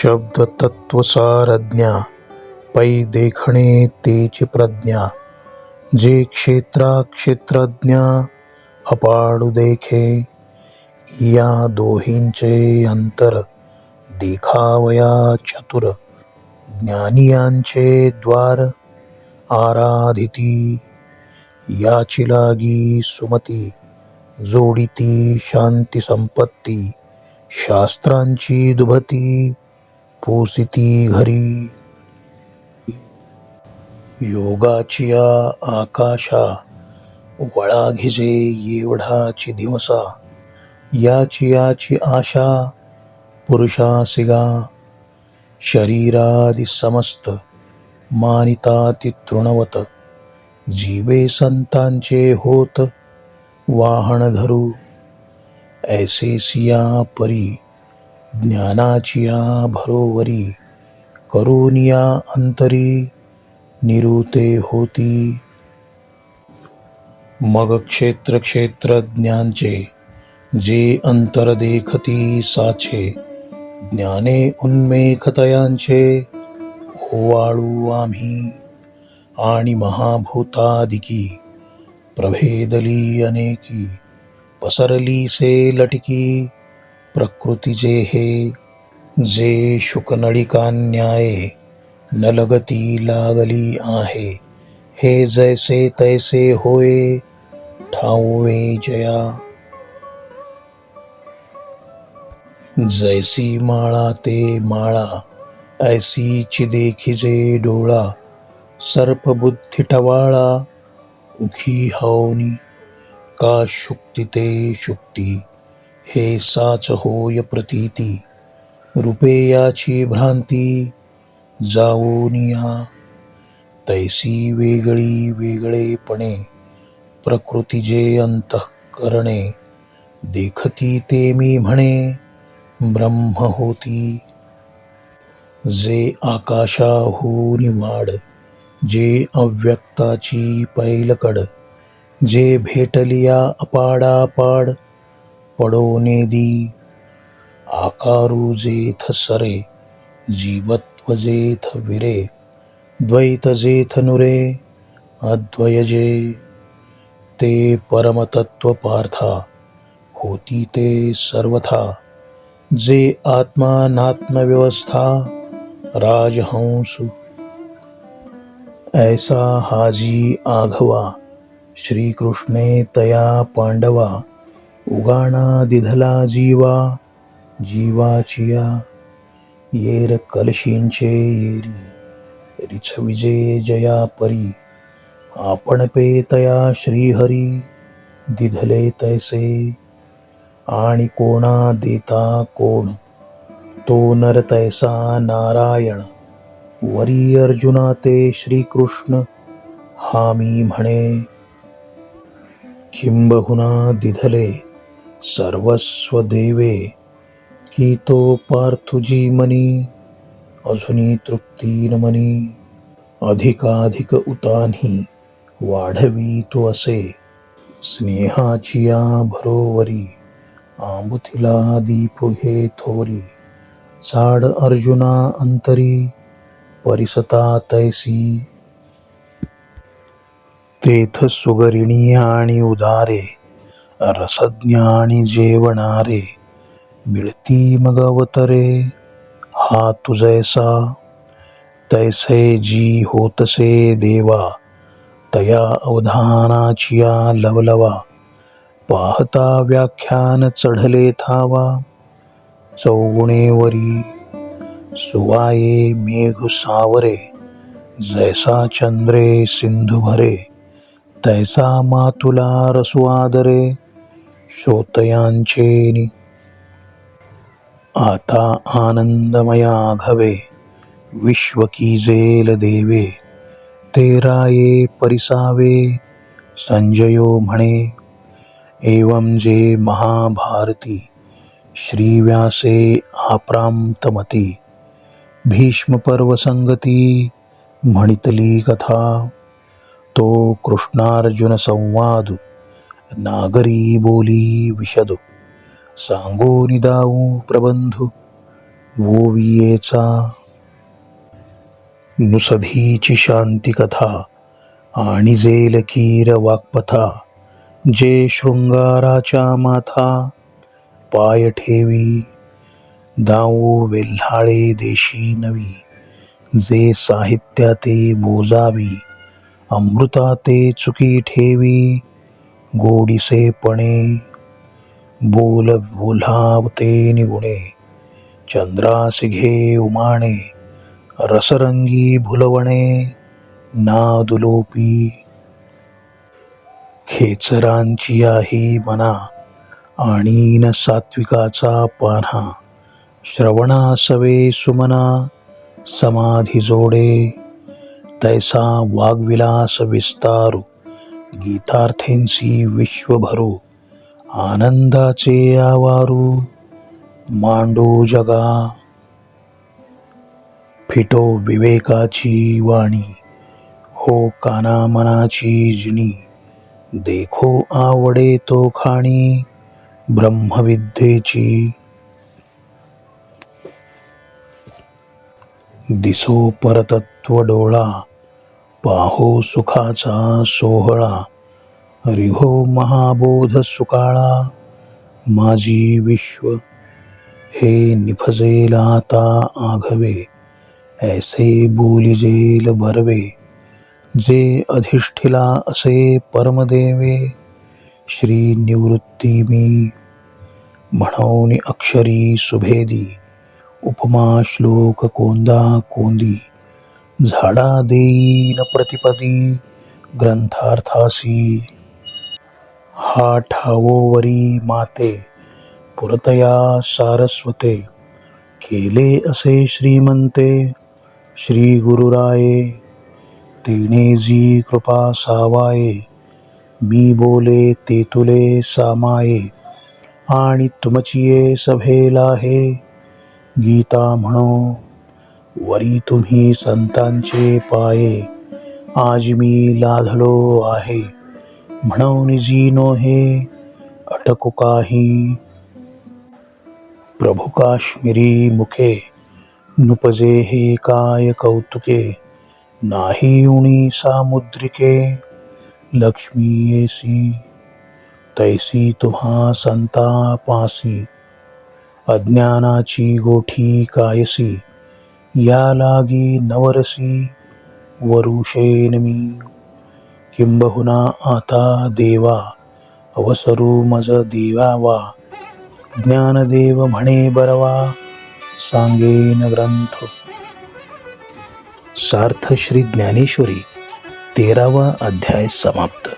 शब्द तत्वसारज्ञा पै देखणे तेची प्रज्ञा जे क्षेत्रज्ञ अपाडू देखे या दोहींचे अंतर देखावया चतुर ज्ञानियांचे द्वार आराधिती याची लागी सुमती जोडिती शांती संपत्ती शास्त्रांची दुभती पोसिती घरी योगाचिया आकाशा वळा घिजे एवढाची दिवसा याची आशा पुरुषासिगा शरीरादि समस्त मानिताति तृणवत जीवे संतांचे होत वाहन धरू ऐसे सिया परी ज्ञानाचिया भरोवरी करुनिया अंतरी निरुते होती मग क्षेत्रज्ञांचे जे अंतर देखती साचे ज्ञाने उन्मेखतयांचे ओवाळू आम्ही आणि महाभूतादिकी प्रभेदली अनेकी पसरली से लटकी प्रकृतीचे हे जे शुकनळिकान्याये न लगती लागली आहे हे जैसे तैसे होय ठाऊवे जया जैसी माळा ते माळा ऐसीची देखिजे डोळा सर्पबुद्धी टवाळा उखी हावनी का शुक्ती ते शुक्ती हे साच होय प्रतीती रूपे याची भ्रांती जाऊनिया तैसी वेगळी वेगळेपणे प्रकृतीजे अंतःकरणे देखती ते मी म्हणे ब्रह्म होती जे आकाशाहून वाढ जे अव्यक्ताची पैलकड जे भेटलिया अपाडापाड पडोनेदी आकारू जेथ सरे जीवत्व जेथ विरे द्वैत जेथ नुरे अद्वयजे ते परमतत्व पार्था होती ते सर्वथा जे आत्मानात्मव्यवस्था राजहंसु ऐसा हाजी आघवा श्रीकृष्णे तया पांडवा उगाणा दिधला जीवा जीवाचिया येर कलशींचे येरी रिछविजे जया परी आपण पेतया श्रीहरी दिधले तैसे आणि कोणा देता कोण तो नर तैसा नारायण वरी अर्जुना ते श्रीकृष्ण हामी म्हणे किंबहुना दिधले सर्वस्व देवे की तो पार्थुजी मनी अजुनी तृप्ती न मनी अधिकाधिक उतानी वाढवी तो असे स्नेहाचिया भरोवरी आंबुथिला दीप हे थोरी चाड अर्जुना अंतरी परिसता तैसी तेथ सुगरिणी आणि उदारे रसज्ञानी जेवणारे मिळती मग अवतरे हा तुझैसा तैसे जी होतसे देवा तया अवधानाचिया लवलवा पाहता व्याख्यान चढले थावा चौगुणेवरी सुवाये मेघ सावरे जैसा चंद्रे सिंधु भरे तैसा मातुला रसुआदरे श्रोतयांचेनी आता आनंदमया घवे विश्व कीजेल देवे तेराये परिसावे संजयो म्हणे एवं जे महाभारती श्रीव्यासे आप्रांतमती भीष्म पर्व संगती म्हणितली कथा तो कृष्णार्जुन संवाद नागरी बोली विशदु सांगो निदाऊ प्रबंधु वोवियेचा नुसधीची शांती कथा आणि जेल कीर वाक्पथा जे शृंगाराच्या माथा पाय ठेवी दाऊ वेल्हाळे देशी नवी जे साहित्याते बोजावी अमृताते चुकी ठेवी गोडीसेपणे बोल बोलावते निगुणे चंद्रासी घे उमाणे रसरंगी भुलवणे नादुलोपी खेचरांची आहे मना आणि न सात्विकाचा पान्हा श्रवणासवे सुमना समाधी जोडे तैसा वाग्विलास विस्तारू गीतार्थेंसी विश्वभरू आनंदाचे आवारू मांडो जगा फिटो विवेकाची वाणी हो काना मनाची जिनी देखो आवडे तो खाणी ब्रह्मविद्येची दिसो परतत्व डोळा पाहो सुखाचा सोहळा रिघो महाबोध सुकाळा माझी विश्व हे निभजेल आता आघवे ऐसे बोलिजेल बरवे जे अधिष्ठिला असे परमदेवे श्री निवृत्ती मी म्हणून अक्षरी सुभेदी उपमा श्लोक कोंदा कोंदी झाडा देईन प्रतिपदी ग्रंथार्थासी हा ठावोवरी माते पुरतया सारस्वते केले असे श्रीमंते श्री गुरुराये तेने जी कृपा सावाये मी बोले ते तुले सामाये आणि तुमचिये सभेला हे गीता म्हणो वरी तुम्ही संतांचे पाये आज मी लाधलो आहे म्हणून जीनो हे अटकू काही प्रभु काश्मीरी मुखे नुपजे हे काय कौतुके नाही उणी सामुद्रिके लक्ष्मी येसी तैसी तुम्हा संतापासी अज्ञानाची गोठी कायसी या लागी नवरसी वरुषेन मी किंबहुना आता देवा अवसरू मज देवावा ज्ञानदेव म्हणे बरवा सांगेन ग्रंथ सार्थ श्री ज्ञानेश्वरी 13वा अध्याय समाप्त.